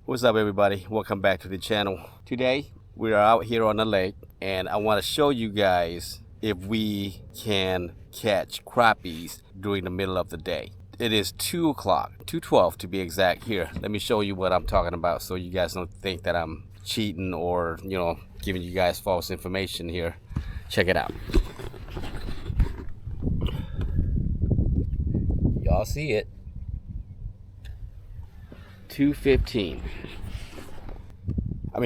What's up, everybody? Welcome back to the channel. Today we are out here on the lake and I want to show you guys if we can catch crappies during the middle of the day. It is 2 o'clock, 2:12 to be exact. Here, let me show you what I'm talking about so you guys don't think that I'm cheating or giving you guys false information here. Check it out. Y'all see it? 2:15.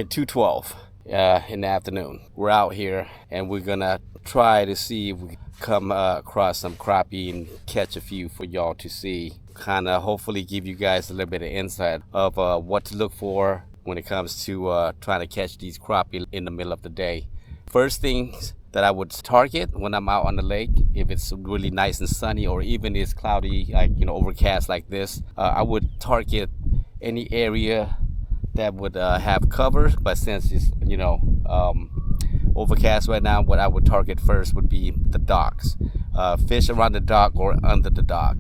2:12 in the afternoon. We're out here and we're gonna try to see if we come across some crappie and catch a few for y'all to see. Kind of hopefully give you guys a little bit of insight of what to look for when it comes to trying to catch these crappie in the middle of the day. First things that I would target when I'm out on the lake, if it's really nice and sunny or even it's cloudy, like overcast like this, I would target any area that would have cover. But since it's overcast right now, what I would target first would be the docks. Fish around the dock or under the dock,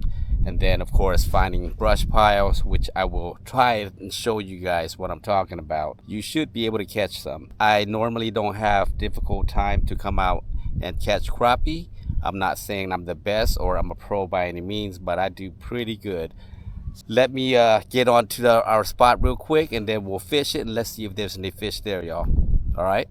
and then of course finding brush piles, which I will try and show you guys what I'm talking about. You should be able to catch some. I normally don't have difficult time to come out and catch crappie. I'm not saying I'm the best or I'm a pro by any means, but I do pretty good. Let me get on to our spot real quick and then we'll fish it and let's see if there's any fish there, y'all. All right.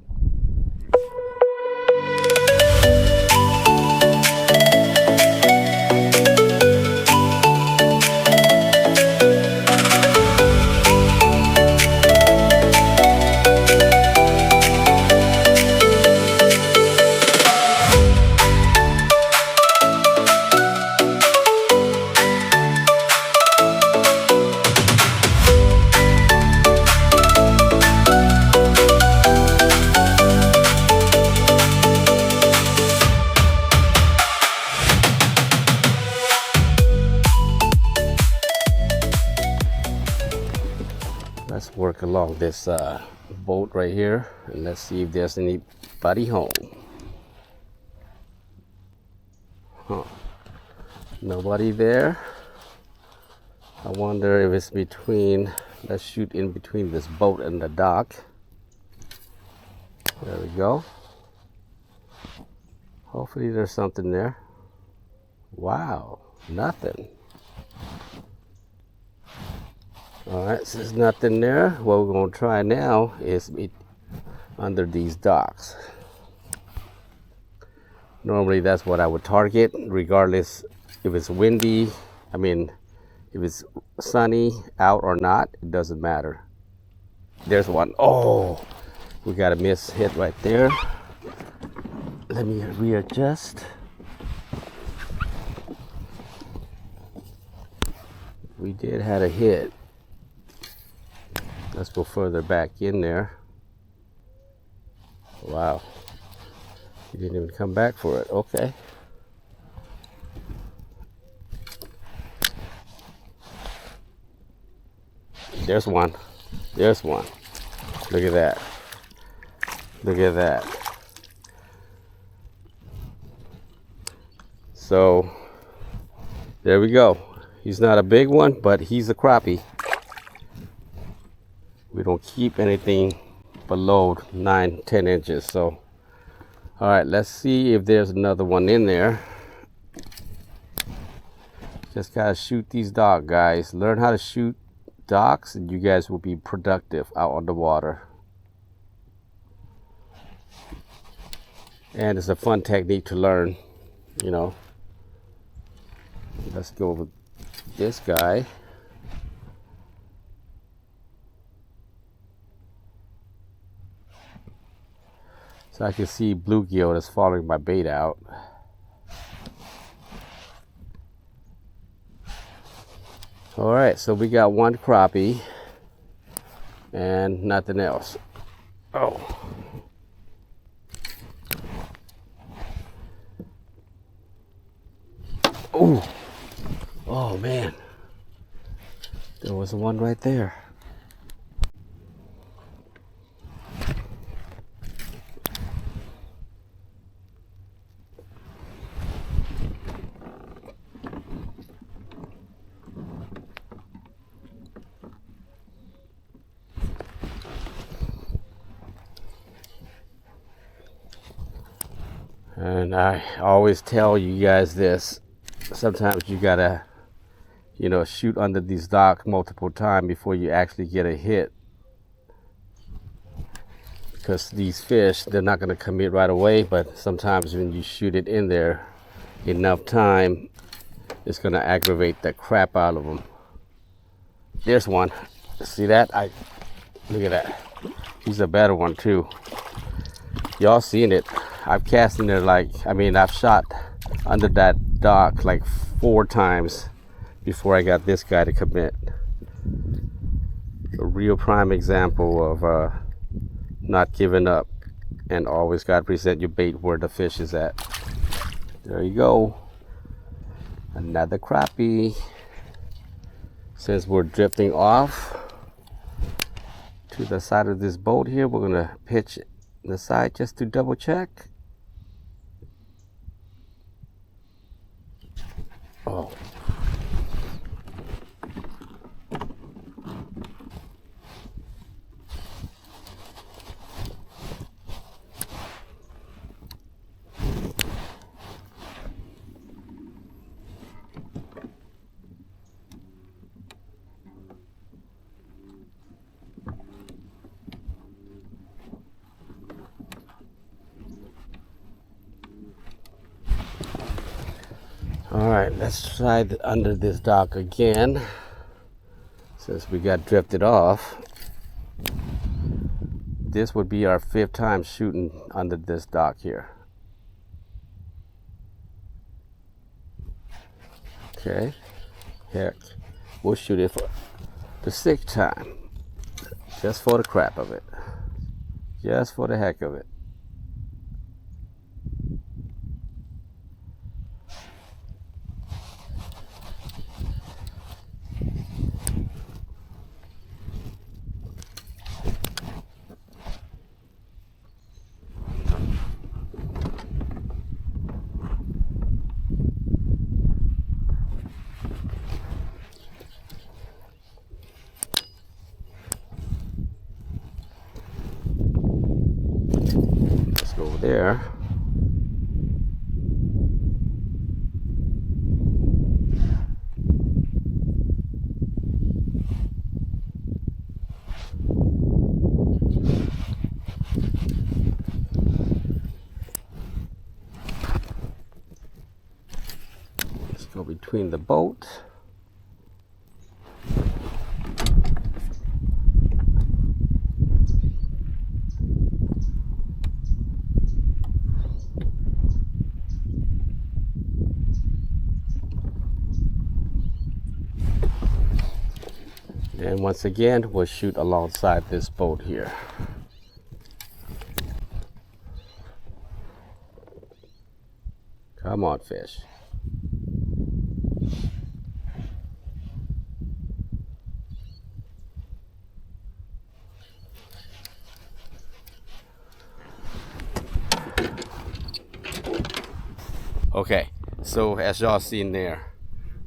Let's work along this boat right here and let's see if there's anybody home. Nobody there. I wonder if it's between, let's shoot in between this boat and the dock. There we go. Hopefully there's something there. Wow, nothing. All right, so there's nothing there. What we're gonna try now is be under these docks. Normally that's what I would target, regardless if it's windy, if it's sunny out or not, it doesn't matter. There's one. Oh, we got a miss hit right there. Let me readjust. We did have a hit. Let's go further back in there. Wow. He didn't even come back for it. Okay. There's one. There's one. Look at that. Look at that. So, there we go. He's not a big one, but he's a crappie. We don't keep anything below 9-10 inches. So, all right, let's see if there's another one in there. Just gotta shoot these dock, guys. Learn how to shoot docks and you guys will be productive out on the water. And it's a fun technique to learn, Let's go with this guy. So I can see bluegill that's following my bait out. All right, so we got one crappie and nothing else. Oh. Oh. Oh man. There was one right there. And I always tell you guys this, sometimes you gotta, shoot under these docks multiple times before you actually get a hit. Because these fish, they're not gonna commit right away, but sometimes when you shoot it in there enough time, it's gonna aggravate the crap out of them. There's one. See that? Look at that. He's a better one too. Y'all seen it. I've cast in there I've shot under that dock like 4 times before I got this guy to commit. A real prime example of not giving up, and always got to present your bait where the fish is at. There you go. Another crappie. Since we're drifting off to the side of this boat here, we're gonna pitch the side just to double check. Oh. All right, let's slide under this dock again since we got drifted off. This would be our 5th time shooting under this dock here. Okay, heck, we'll shoot it for the 6th time, just for the crap of it, just for the heck of it. Over there. Let's go between the boat. And once again, we'll shoot alongside this boat here. Come on, fish. Okay, so as y'all seen there,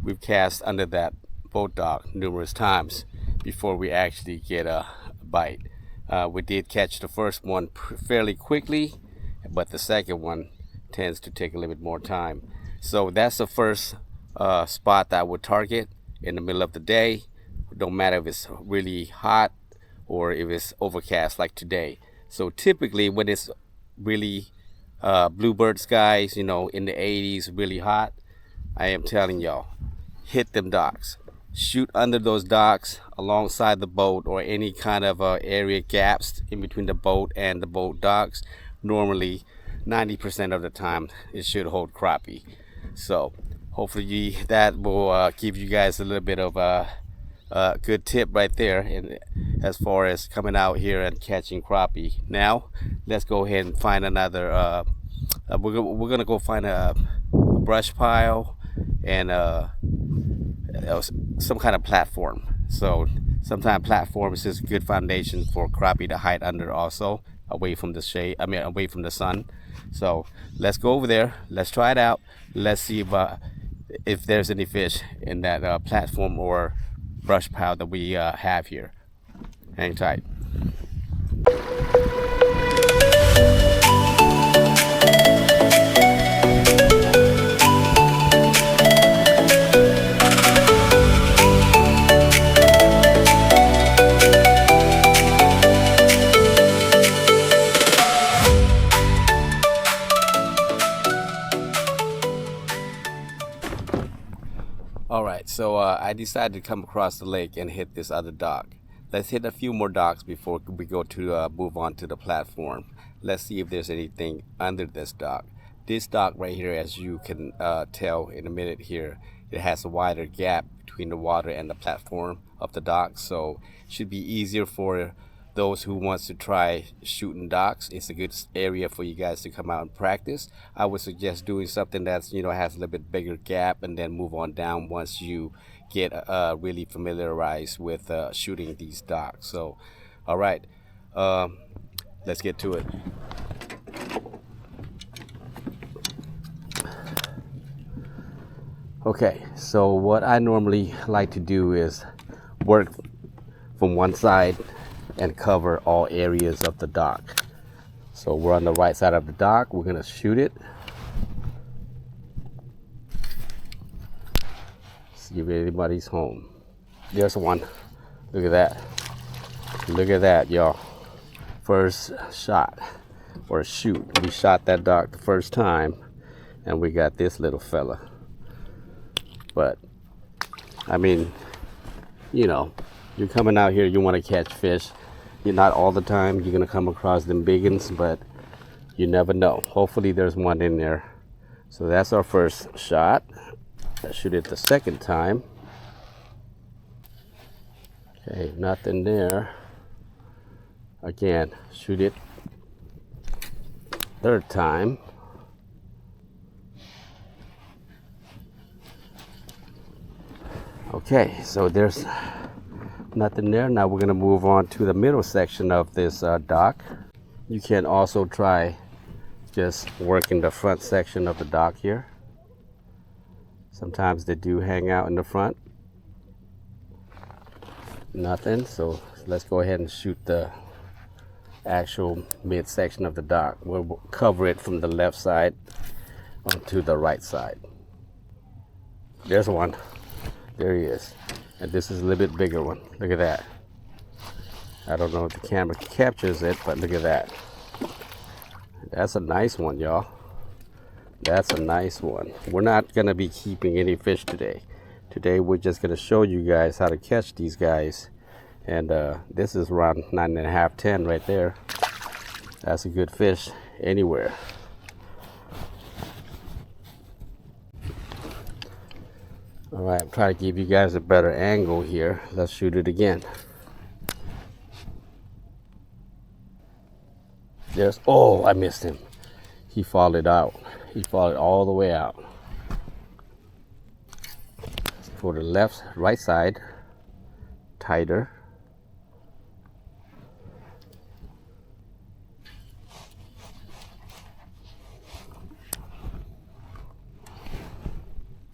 we've cast under that boat dock numerous times before we actually get a bite. We did catch the first one fairly quickly, but the second one tends to take a little bit more time. So that's the first spot that I would target in the middle of the day. Don't matter if it's really hot or if it's overcast like today. So typically when it's really bluebird skies, in the 80s, really hot, I am telling y'all, hit them docks. Shoot under those docks alongside the boat, or any kind of area gaps in between the boat and the boat docks. Normally 90% of the time it should hold crappie. So hopefully that will give you guys a little bit of a good tip right there, and as far as coming out here and catching crappie. Now let's go ahead and find another we're gonna go find a brush pile and some kind of platform. So sometimes platform is just a good foundation for crappie to hide under, also away from the shade, away from the sun. So let's go over there, let's try it out, let's see if there's any fish in that platform or brush pile that we have here. Hang tight. so I decided to come across the lake and hit this other dock. Let's hit a few more docks before we go to move on to the platform. Let's see if there's anything under this dock. This dock right here, as you can tell in a minute here, it has a wider gap between the water and the platform of the dock, so it should be easier for those who wants to try shooting docks. It's a good area for you guys to come out and practice. I would suggest doing something that's, you know, has a little bit bigger gap, and then move on down once you get really familiarized with shooting these docks. So all right, let's get to it. Okay, so what I normally like to do is work from one side and cover all areas of the dock. So we're on the right side of the dock. We're gonna shoot it. See if anybody's home. There's one. Look at that. Look at that, y'all. First shot or shoot. We shot that dock the first time, and we got this little fella. But I mean, you know, you're coming out here, you want to catch fish. You're not all the time you're gonna come across them big ones, but you never know. Hopefully there's one in there. So that's our first shot. Let's shoot it the second time. Okay, nothing there. Again, shoot it third time. Okay, so there's nothing there. Now we're gonna move on to the middle section of this dock. You can also try just working the front section of the dock here. Sometimes they do hang out in the front. Nothing, so let's go ahead and shoot the actual mid section of the dock. We'll cover it from the left side onto the right side. There's one. There he is. And this is a little bit bigger one. Look at that. I don't know if the camera captures it, but look at that. That's a nice one, y'all. That's a nice one. We're not gonna be keeping any fish today. Today we're just gonna show you guys how to catch these guys. And this is around 9.5, 10 right there. That's a good fish anywhere. All right, I'm trying to give you guys a better angle here. Let's shoot it again. There's, oh, I missed him. He followed out. He followed all the way out. For the left, right side, tighter.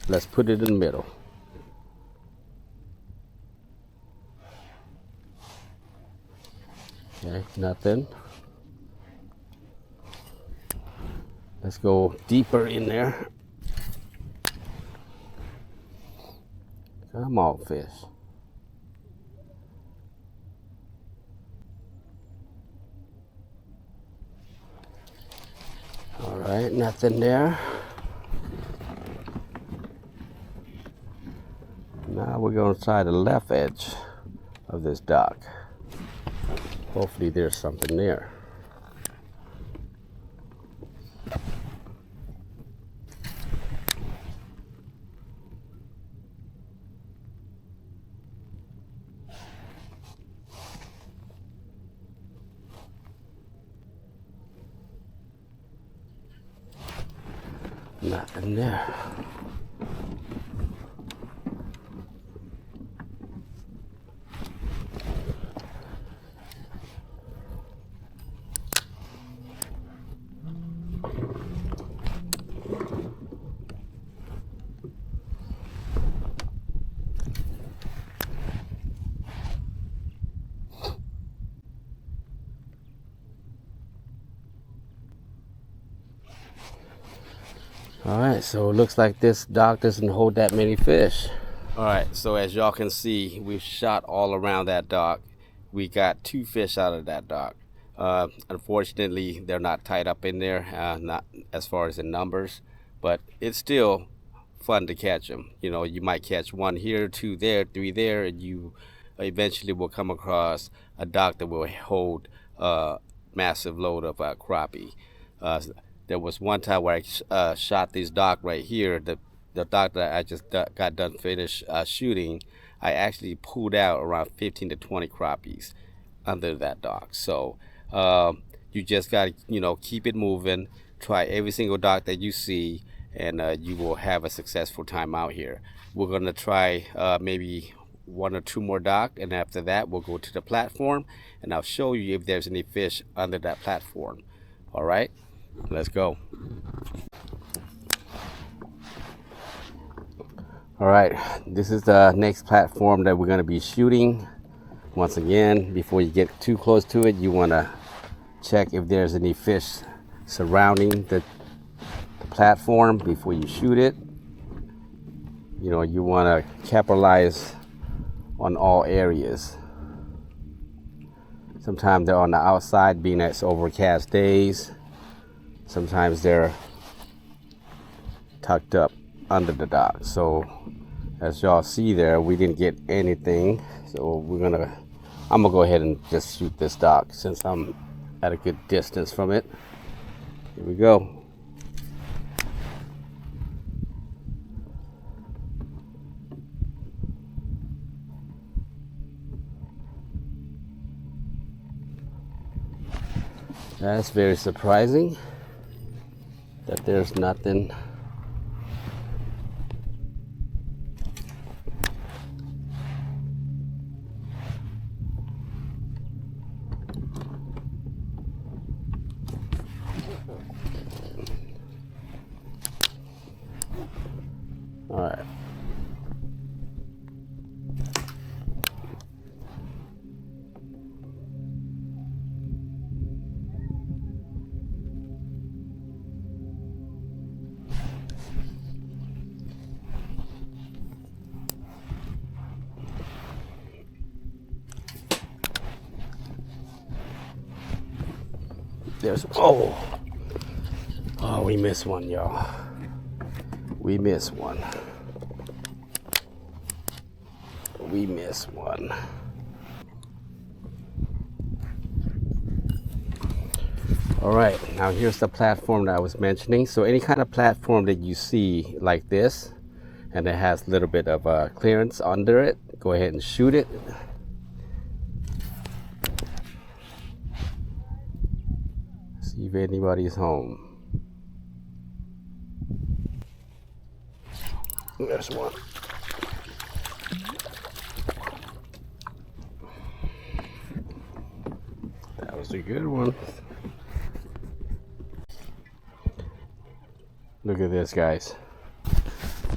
Let's put it in the middle. Okay, nothing. Let's go deeper in there. Come on, fish. All right, nothing there. Now we're going to try the left edge of this dock. Hopefully there's something there. Nothing there. All right, so it looks like this dock doesn't hold that many fish. All right, so as y'all can see, we've shot all around that dock. We got 2 fish out of that dock. Unfortunately, they're not tied up in there, not as far as in numbers, but it's still fun to catch them. You know, you might catch one here, two there, three there, and you eventually will come across a dock that will hold a massive load of crappie. Uh, there was one time where I shot this dock right here. The dock that I just got done finished shooting, I actually pulled out around 15 to 20 crappies under that dock. So you just got to, you know, keep it moving. Try every single dock that you see, and you will have a successful time out here. We're gonna try maybe one or two more dock, and after that we'll go to the platform, and I'll show you if there's any fish under that platform. All right, let's go. All right, this is the next platform that we're gonna be shooting. Once again, before you get too close to it, you wanna check if there's any fish surrounding the platform before you shoot it. You know, you wanna capitalize on all areas. Sometimes they're on the outside, being that it's overcast days. Sometimes they're tucked up under the dock. So as y'all see there, we didn't get anything. So I'm gonna go ahead and just shoot this dock since I'm at a good distance from it. Here we go. That's very surprising that there's nothing. All right. There's, oh, we missed one, y'all. We missed one. We missed one. All right, now here's the platform that I was mentioning. So any kind of platform that you see like this, and it has a little bit of clearance under it, go ahead and shoot it. See if anybody's home. There's one. That was a good one. Look at this, guys.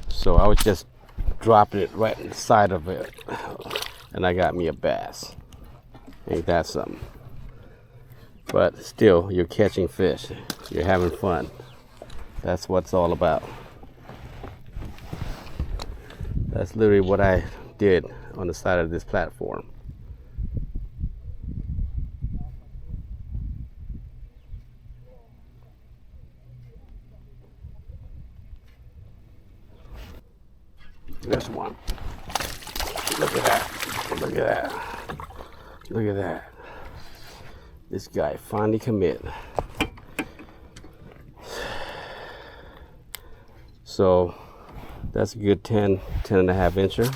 So I was just dropping it right inside of it, and I got me a bass. Ain't that something? But still, you're catching fish. You're having fun. That's what it's all about. That's literally what I did on the side of this platform. There's one. Look at that. Look at that. Look at that. This guy finally commit. So that's a good 10 and a half incher.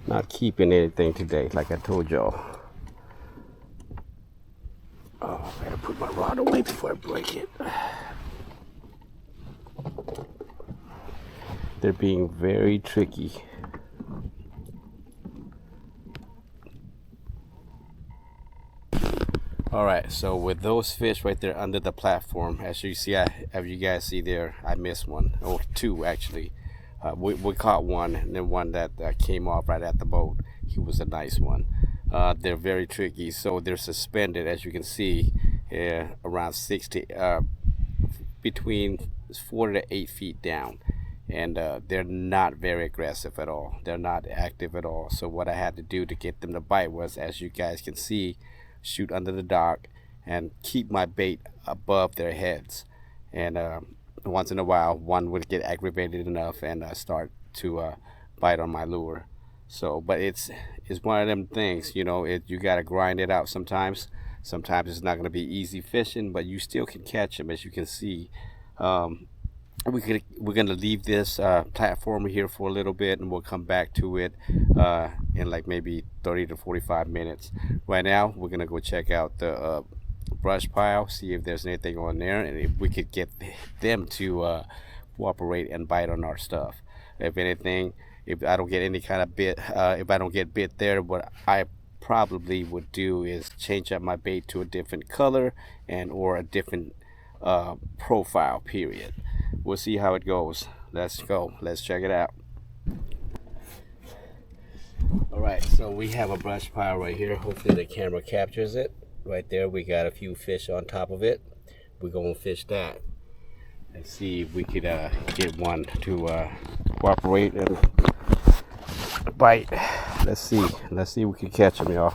Not keeping anything today, like I told y'all. Oh, I gotta put my rod away before I break it. They're being very tricky. All right, so with those fish right there under the platform, as you see, as you guys see there, I missed one, or two actually. We caught one, and then one that came off right at the boat. He was a nice one. They're very tricky, so they're suspended, as you can see, around 60, between 4 to 8 feet down. And they're not very aggressive at all. They're not active at all. So what I had to do to get them to bite was, as you guys can see, shoot under the dock and keep my bait above their heads. And once in a while one would get aggravated enough and start to bite on my lure. So, but it's one of them things, you know, you got to grind it out sometimes. Sometimes it's not going to be easy fishing, but you still can catch them, as you can see. um, we're gonna leave this platform here for a little bit, and we'll come back to it in like maybe 30 to 45 minutes. Right now we're gonna go check out the brush pile, see if there's anything on there, and if we could get them to cooperate and bite on our stuff. If anything, if I don't get any kind of bit, if I don't get bit there, what I probably would do is change up my bait to a different color and or a different profile, period. We'll see how it goes. Let's go. Let's check it out. All right, so we have a brush pile right here. Hopefully the camera captures it. Right there, we got a few fish on top of it. We're gonna fish that and see if we could get one to cooperate and bite. Let's see. Let's see if we can catch them, y'all.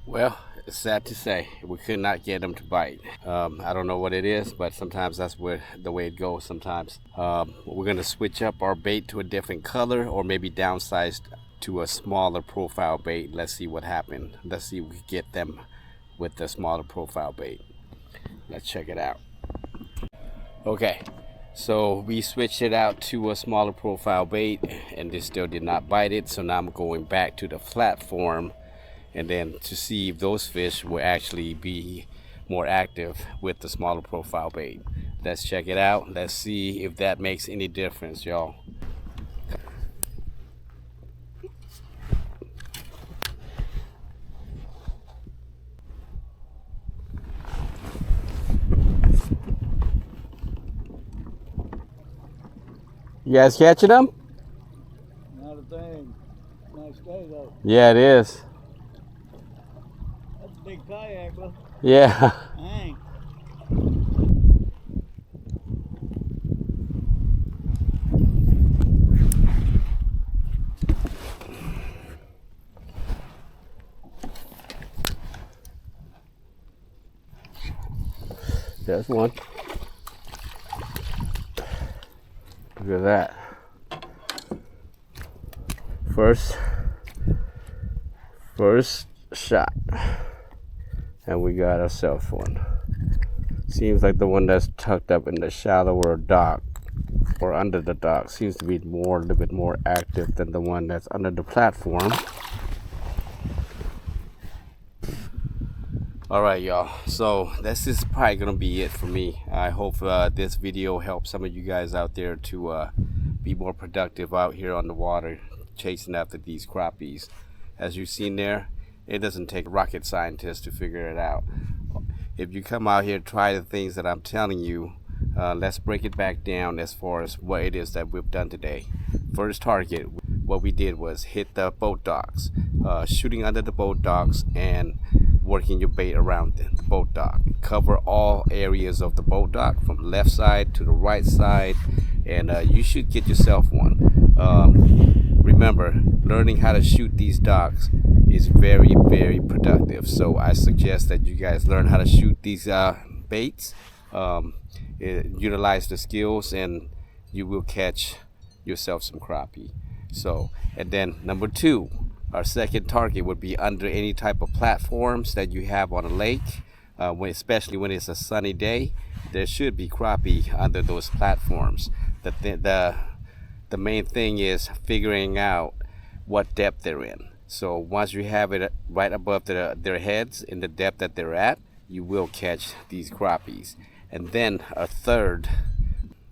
Well, it's sad to say we could not get them to bite. I don't know what it is, but sometimes that's the way it goes sometimes. We're going to switch up our bait to a different color, or maybe downsize to a smaller profile bait. Let's see what happens. Let's see if we can get them with the smaller profile bait. Let's check it out. Okay, so we switched it out to a smaller profile bait, and this still did not bite it. So now I'm going back to the platform, and then to see if those fish will actually be more active with the smaller profile bait. Let's check it out. Let's see if that makes any difference, y'all. You guys catching them? Not a thing. Nice day though. Yeah, it is. That's a big kayak, bro. Yeah. Dang. There's one. Look at that. First shot. And we got ourselves one. Seems like the one that's tucked up in the shallower dock or under the dock seems to be a little bit more active than the one that's under the platform. All right, y'all, so this is probably gonna be it for me. I hope this video helps some of you guys out there to be more productive out here on the water chasing after these crappies. As you've seen there, it doesn't take rocket scientists to figure it out. If you come out here, try the things that I'm telling you. Let's break it back down as far as what it is that we've done today. First target, what we did was hit the boat docks, shooting under the boat docks and working your bait around the boat dock. Cover all areas of the boat dock from left side to the right side, and you should get yourself one. Remember, learning how to shoot these docks is very, very productive. So I suggest that you guys learn how to shoot these baits, utilize the skills, and you will catch yourself some crappie. So, and then number two, our second target would be under any type of platforms that you have on a lake, especially when it's a sunny day. There should be crappie under those platforms. The main thing is figuring out what depth they're in. So once you have it right above their heads in the depth that they're at, you will catch these crappies. And then a third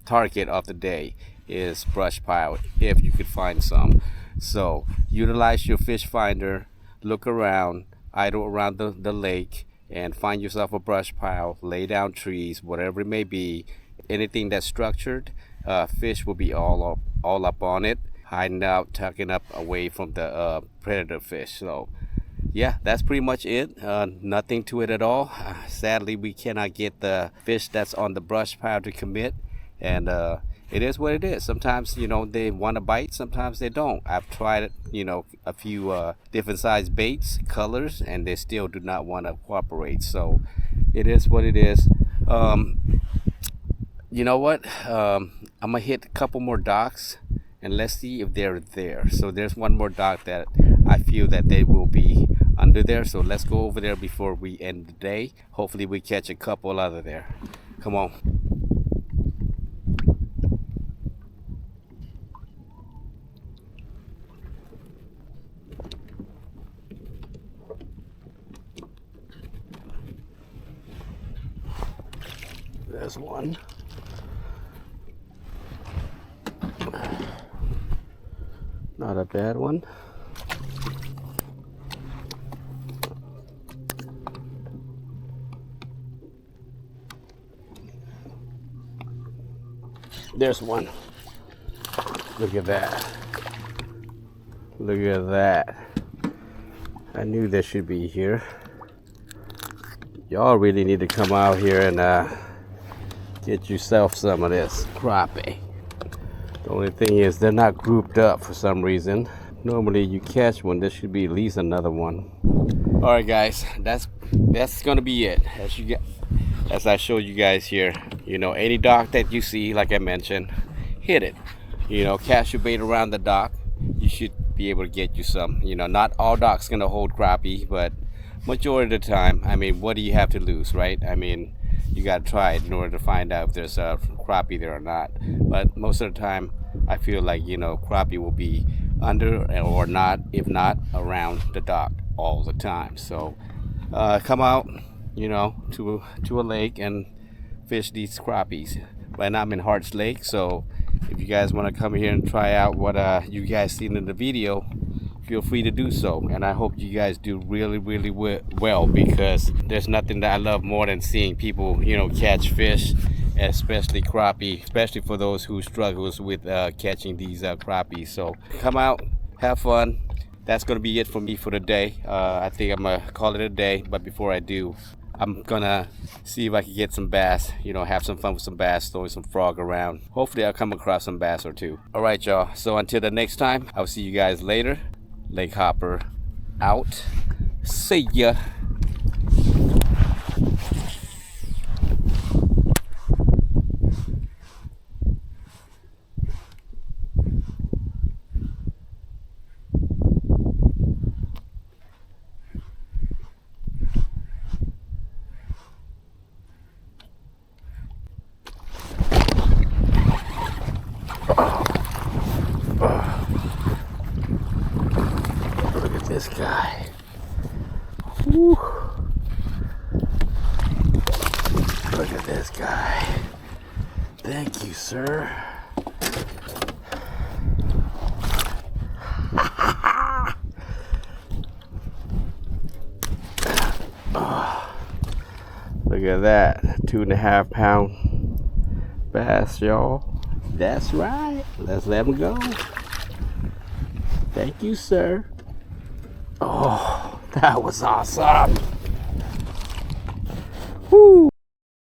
target of the day is brush pile, if you could find some. So utilize your fish finder, look around, idle around the lake, and find yourself a brush pile, lay down trees, whatever it may be. Anything that's structured, fish will be all up on it, hiding out, tucking up away from the predator fish. So yeah, that's pretty much it. Nothing to it at all. Sadly, we cannot get the fish that's on the brush pile to commit, and it is what it is. Sometimes, they want to bite, sometimes they don't. I've tried it, a few different size baits, colors, and they still do not want to cooperate. So it is what it is. You know what? I'm gonna hit a couple more docks and let's see if they're there. So there's one more dock that I feel that they will be under there. So let's go over there before we end the day. Hopefully we catch a couple out of there. Come on. There's one. Not a bad one. There's one. Look at that. Look at that. I knew they should be here. Y'all really need to come out here and get yourself some of this crappie. The only thing is they're not grouped up for some reason. Normally you catch one, there should be at least another one. All right guys, that's gonna be it. As I showed you guys here, any dock that you see, like I mentioned, hit it. Cast your bait around the dock. You should be able to get you some. Not all docks gonna hold crappie, but majority of the time, I mean, what do you have to lose, right? I mean, you gotta try it in order to find out if there's a crappie there or not. But most of the time, I feel like, crappie will be under or not, if not around the dock all the time. So come out, to a lake and fish these crappies. Right now I'm in Hart's Lake, so if you guys want to come here and try out what you guys seen in the video, feel free to do so. And I hope you guys do really well, because there's nothing that I love more than seeing people catch fish, especially crappie, especially for those who struggles with catching these crappies. So come out, have fun. That's gonna be it for me for the day. I think I'm gonna call it a day, but before I do, I'm gonna see if I can get some bass, have some fun with some bass, throwing some frog around. Hopefully I'll come across some bass or two. All right, y'all. So until the next time, I'll see you guys later. Lake Hopper out. See ya. Look at this guy. Woo. Look at this guy. Thank you, sir. Look at that. 2.5 pound bass, y'all. That's right. Let's let him go. Thank you, sir. Oh, that was awesome. Woo.